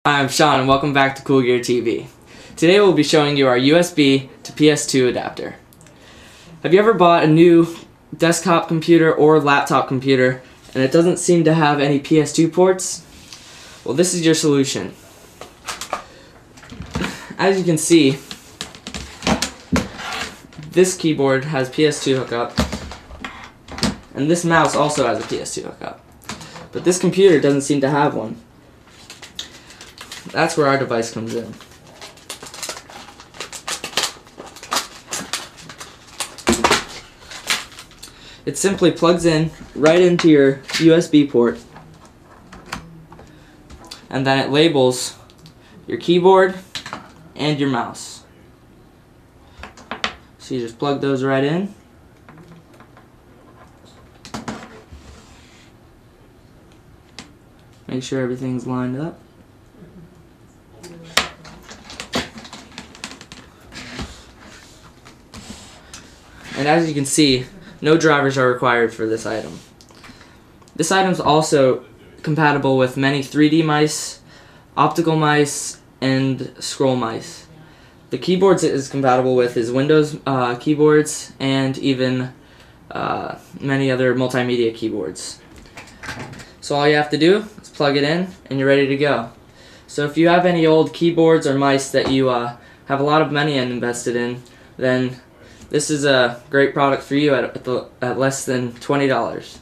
Hi, I'm Sean and welcome back to Cool Gear TV. Today we'll be showing you our USB to PS2 adapter. Have you ever bought a new desktop computer or laptop computer and it doesn't seem to have any PS2 ports? Well, this is your solution. As you can see, this keyboard has PS2 hookup and this mouse also has a PS2 hookup. But this computer doesn't seem to have one. That's where our device comes in. It simply plugs in right into your USB port, and then it labels your keyboard and your mouse. So you just plug those right in. Make sure everything's lined up. And as you can see, no drivers are required for this item. This item is also compatible with many 3D mice, optical mice, and scroll mice. The keyboards it is compatible with is Windows keyboards and even many other multimedia keyboards. So all you have to do is plug it in and you're ready to go. So if you have any old keyboards or mice that you have a lot of money invested in, then this is a great product for you at less than $20.